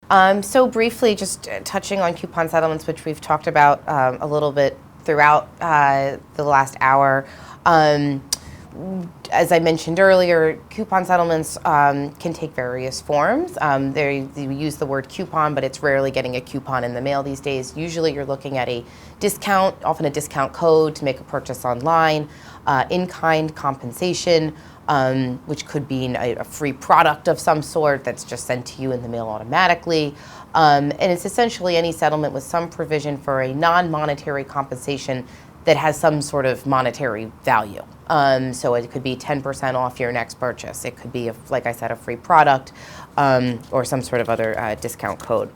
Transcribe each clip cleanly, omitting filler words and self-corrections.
So briefly, just touching on coupon settlements, which we've talked about a little bit throughout the last hour. As I mentioned earlier, coupon settlements can take various forms. They use the word coupon, but it's rarely getting a coupon in the mail these days. Usually you're looking at a discount, often a discount code to make a purchase online, in-kind compensation, which could be a free product of some sort that's just sent to you in the mail automatically. And it's essentially any settlement with some provision for a non-monetary compensation that has some sort of monetary value. So it could be 10% off your next purchase. It could be, like I said, a free product or some sort of other discount code.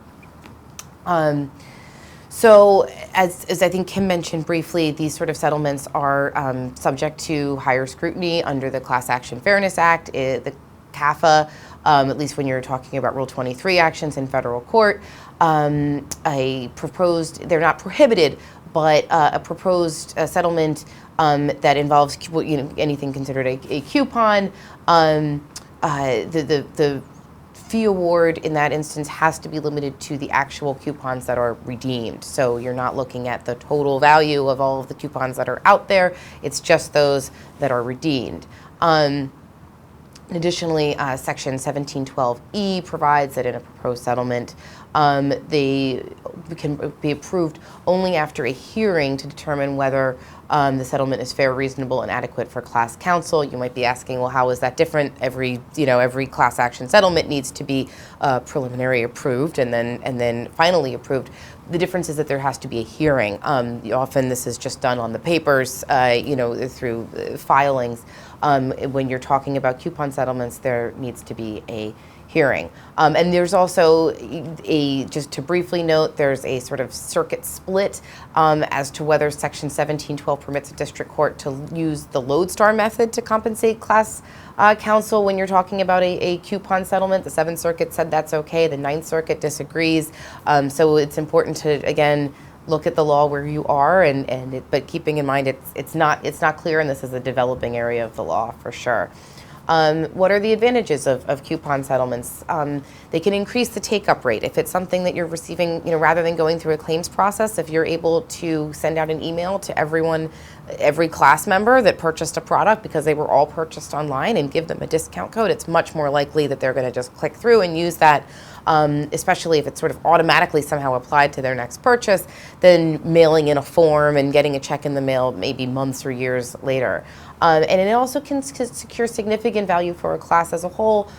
So as I think Kim mentioned briefly, these sort of settlements are subject to higher scrutiny under the Class Action Fairness Act, the CAFA, at least when you're talking about Rule 23 actions in federal court. They're not prohibited, but a proposed settlement that involves anything considered a coupon, the fee award in that instance has to be limited to the actual coupons that are redeemed. So you're not looking at the total value of all of the coupons that are out there. It's just those that are redeemed. Additionally, Section 1712E provides that in a proposed settlement, they can be approved only after a hearing to determine whether the settlement is fair, reasonable, and adequate for class counsel. You might be asking, well, how is that different? Every class action settlement needs to be preliminary approved and then finally approved. The difference is that there has to be a hearing. Often this is just done on the papers, through filings. When you're talking about coupon settlements, there needs to be a hearing. And there's also just to briefly note, there's a sort of circuit split as to whether Section 1712 permits a district court to use the lodestar method to compensate class counsel when you're talking about a coupon settlement. The Seventh Circuit said that's okay. The Ninth Circuit disagrees. So it's important to, again, look at the law where you are, but keeping in mind it's not clear, and this is a developing area of the law for sure. What are the advantages of coupon settlements? They can increase the take-up rate. If it's something that you're receiving, rather than going through a claims process, if you're able to send out an email to every class member that purchased a product because they were all purchased online and give them a discount code, it's much more likely that they're going to just click through and use that, especially if it's sort of automatically somehow applied to their next purchase, than mailing in a form and getting a check in the mail maybe months or years later. And it also can secure significant value for a class as a whole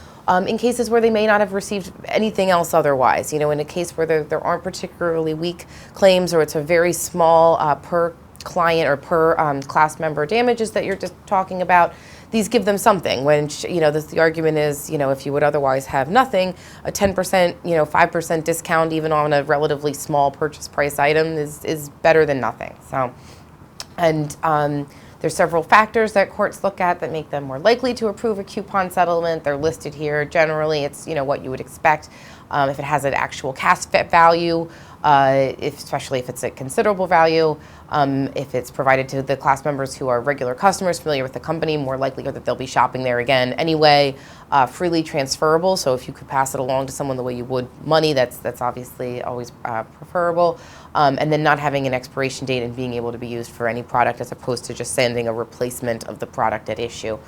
in cases where they may not have received anything else otherwise. In a case where there aren't particularly weak claims, or it's a very small per client or per class member damages that you're just talking about, these give them something. When the argument is, if you would otherwise have nothing, a 10%, 5% discount even on a relatively small purchase price item is better than nothing. So, and there's several factors that courts look at that make them more likely to approve a coupon settlement. They're listed here. Generally, it's what you would expect. If it has an actual cash value, especially if it's a considerable value, if it's provided to the class members who are regular customers familiar with the company, more likely that they'll be shopping there again anyway. Freely transferable, so if you could pass it along to someone the way you would money, that's obviously always preferable. And then not having an expiration date and being able to be used for any product as opposed to just sending a replacement of the product at issue.